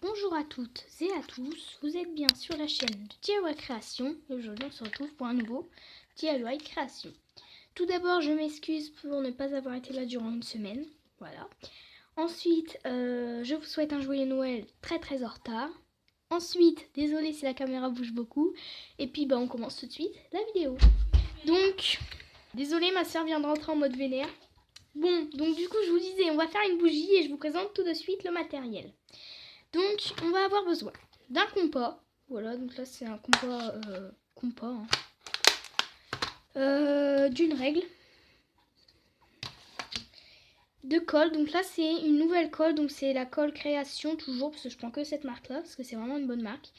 Bonjour à toutes et à tous, vous êtes bien sur la chaîne de DIY Création et aujourd'hui on se retrouve pour un nouveau DIY Création. Tout d'abord je m'excuse pour ne pas avoir été là durant une semaine, voilà. Ensuite je vous souhaite un joyeux Noël très en retard. Ensuite, désolé si la caméra bouge beaucoup. Et puis on commence tout de suite la vidéo. Donc, désolé ma soeur vient de rentrer en mode vénère. Bon, donc du coup je vous disais, on va faire une bougie et je vous présente tout de suite le matériel. Donc on va avoir besoin d'un compas. Voilà, donc là c'est un compas, d'une règle, de colle. Donc là c'est une nouvelle colle, donc c'est la colle Création toujours, parce que je prends que cette marque là, parce que c'est vraiment une bonne marque.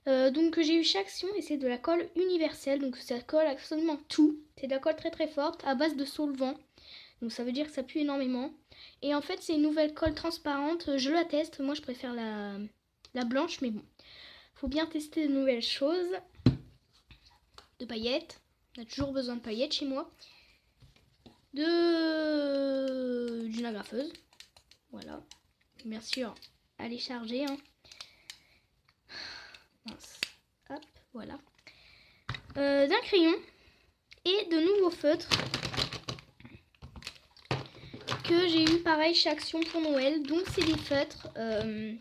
Donc j'ai eu chez Action et c'est de la colle universelle, donc ça colle absolument tout. C'est de la colle très forte à base de solvant, donc ça veut dire que ça pue énormément. Et en fait c'est une nouvelle colle transparente, je la teste, moi je préfère la blanche, mais bon, faut bien tester de nouvelles choses. De paillettes, on a toujours besoin de paillettes chez moi. D'une agrafeuse, voilà, bien sûr, elle est chargée, hein. Mince. Hop, voilà. D'un crayon et de nouveaux feutres que j'ai eu pareil chez Action pour Noël. Donc c'est des feutres de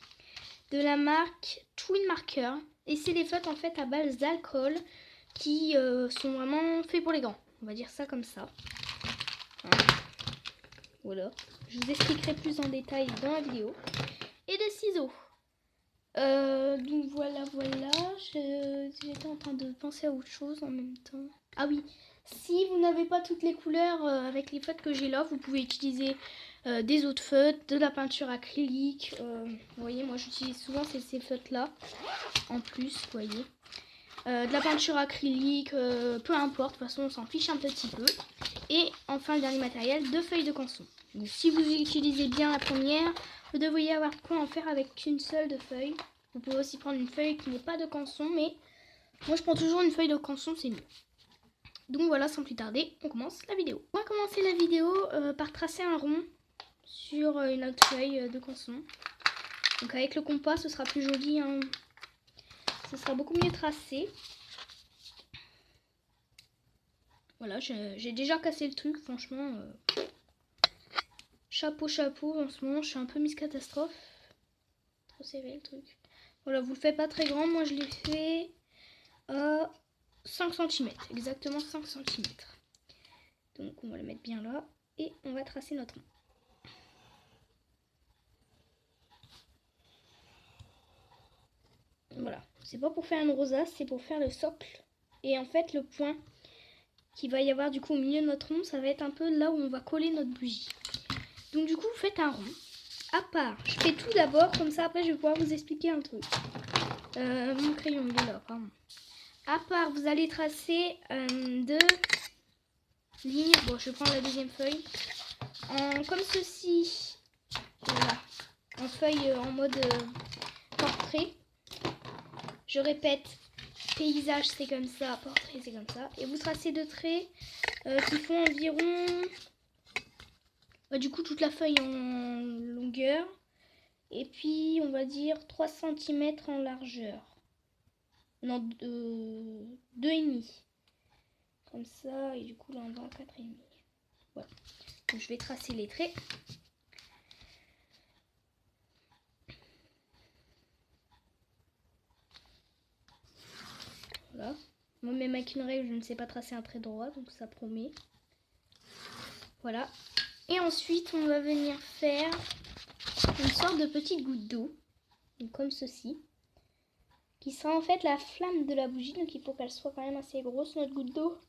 la marque Twin Marker et c'est des feutres en fait à base d'alcool qui sont vraiment faits pour les gants, on va dire ça comme ça. Voilà, je vous expliquerai plus en détail dans la vidéo. Et des ciseaux. Donc voilà, j'étais en train de penser à autre chose en même temps. Ah oui, si vous n'avez pas toutes les couleurs avec les feutres que j'ai là, vous pouvez utiliser des autres feutres, de la peinture acrylique. Vous voyez, moi j'utilise souvent ces feutres là, en plus, vous voyez. De la peinture acrylique, peu importe, de toute façon on s'en fiche un petit peu. Et enfin le dernier matériel, 2 feuilles de canson. Donc, si vous utilisez bien la première, vous devriez avoir de quoi en faire avec une seule de feuilles. Vous pouvez aussi prendre une feuille qui n'est pas de canson, mais moi je prends toujours une feuille de canson, c'est mieux. Donc voilà, sans plus tarder, on commence la vidéo. On va commencer la vidéo par tracer un rond sur une autre feuille de canson. Donc avec le compas, ce sera plus joli, hein. Ce sera beaucoup mieux tracé. Voilà, j'ai déjà cassé le truc, franchement. Chapeau, en ce moment, je suis un peu Miss Catastrophe. Trop serré le truc. Voilà, vous le faites pas très grand, moi je l'ai fait à 5 cm, exactement 5 cm. Donc on va le mettre bien là et on va tracer notre rond. Voilà, c'est pas pour faire une rosace, c'est pour faire le socle. Et en fait, le point qu'il va y avoir du coup au milieu de notre rond, ça va être un peu là où on va coller notre bougie. Donc du coup, vous faites un rond. À part, je fais tout d'abord, comme ça après je vais pouvoir vous expliquer un truc. Mon crayon il est là, pardon. À part, vous allez tracer 2 lignes. Bon, je vais prendre la deuxième feuille. Comme ceci. Voilà. En feuille en mode portrait. Je répète, paysage c'est comme ça, portrait c'est comme ça. Et vous tracez 2 traits qui font environ... du coup, toute la feuille en longueur. Et puis, on va dire 3 cm en largeur. Non, 2,5. Comme ça, et du coup, là, on va en 4,5. Voilà. Donc, je vais tracer les traits. Voilà. Moi, même avec une règle, je ne sais pas tracer un trait droit, donc ça promet. Voilà. Et ensuite, on va venir faire une sorte de petite goutte d'eau, comme ceci, qui sera en fait la flamme de la bougie. Donc il faut qu'elle soit quand même assez grosse, notre goutte d'eau.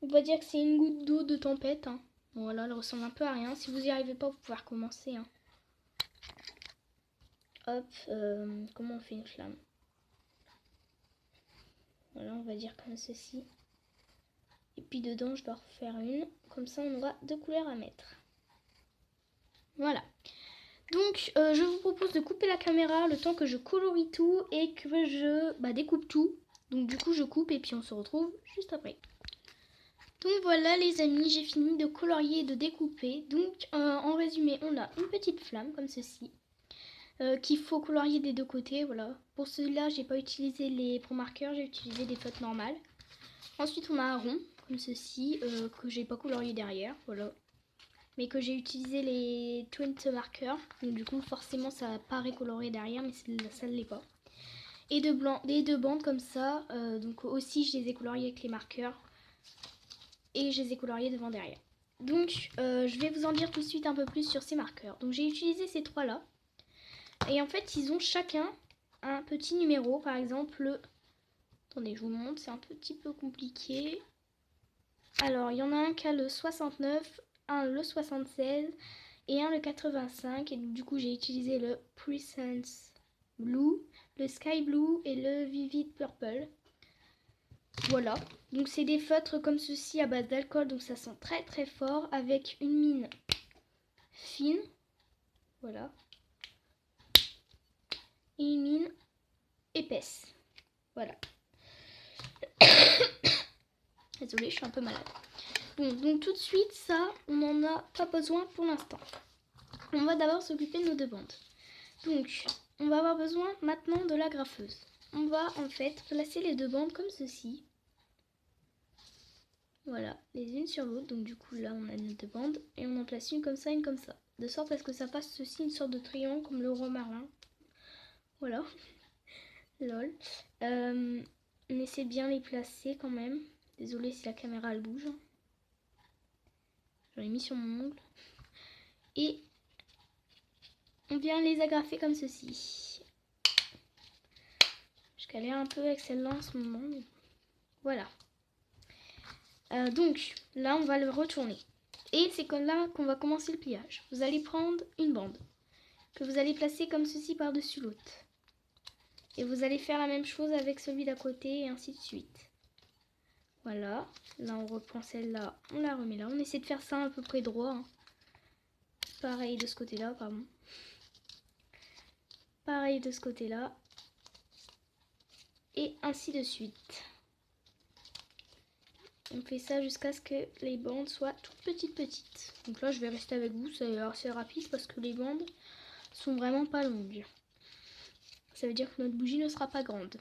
On va dire que c'est une goutte d'eau de tempête, hein. Voilà, elle ressemble un peu à rien. Si vous n'y arrivez pas, vous pouvez recommencer, hein. Hop, comment on fait une flamme? Voilà, on va dire comme ceci. Et puis dedans, je dois refaire une. Comme ça, on aura 2 couleurs à mettre. Voilà. Donc, je vous propose de couper la caméra le temps que je colorie tout et que je découpe tout. Donc, du coup, je coupe et puis on se retrouve juste après. Donc, voilà les amis, j'ai fini de colorier et de découper. Donc, en résumé, on a une petite flamme comme ceci. qu'il faut colorier des deux côtés. Voilà. Pour celui-là, j'ai pas utilisé les points marqueurs, j'ai utilisé des feutres normales. Ensuite, on a un rond, comme ceci, que j'ai pas colorié derrière. Voilà. Mais que j'ai utilisé les twin marqueurs. Donc du coup, forcément, ça paraît coloré derrière, mais ça ne l'est pas. Et les deux bandes comme ça. Donc aussi, je les ai coloriées avec les marqueurs. Et je les ai coloriés devant derrière. Donc, je vais vous en dire tout de suite un peu plus sur ces marqueurs. Donc, j'ai utilisé ces trois-là. Et en fait, ils ont chacun un petit numéro. Par exemple, attendez, je vous montre, c'est un petit peu compliqué. Alors, il y en a un qui a le 69, un le 76 et un le 85. Et du coup, j'ai utilisé le Presence Blue, le Sky Blue et le Vivid Purple. Voilà, donc c'est des feutres comme ceci à base d'alcool, donc ça sent très très fort avec une mine fine. Voilà. Et une mine épaisse. Voilà. Désolée, je suis un peu malade. Bon, donc tout de suite, ça, on n'en a pas besoin pour l'instant. On va d'abord s'occuper de nos deux bandes. Donc, on va avoir besoin maintenant de la graffeuse. On va en fait placer les deux bandes comme ceci. Voilà, les unes sur l'autre. Donc du coup, là, on a nos deux bandes. Et on en place une comme ça, une comme ça. De sorte à ce que ça fasse ceci, une sorte de triangle comme le roi Merlin. Voilà. Lol. On essaie de bien les placer quand même. Désolée si la caméra elle bouge. J'en ai mis sur mon ongle. Et on vient les agrafer comme ceci. Je galère un peu avec celle-là en ce moment. Mais voilà. Donc là, on va le retourner. Et c'est comme là qu'on va commencer le pliage. Vous allez prendre une bande que vous allez placer comme ceci par-dessus l'autre. Et vous allez faire la même chose avec celui d'à côté et ainsi de suite. Voilà, là on reprend celle-là, on la remet là. On essaie de faire ça à peu près droit. Hein. Pareil de ce côté-là, pardon. Pareil de ce côté-là. Et ainsi de suite. On fait ça jusqu'à ce que les bandes soient toutes petites. Donc là je vais rester avec vous, c'est assez rapide parce que les bandes sont vraiment pas longues. Ça veut dire que notre bougie ne sera pas grande.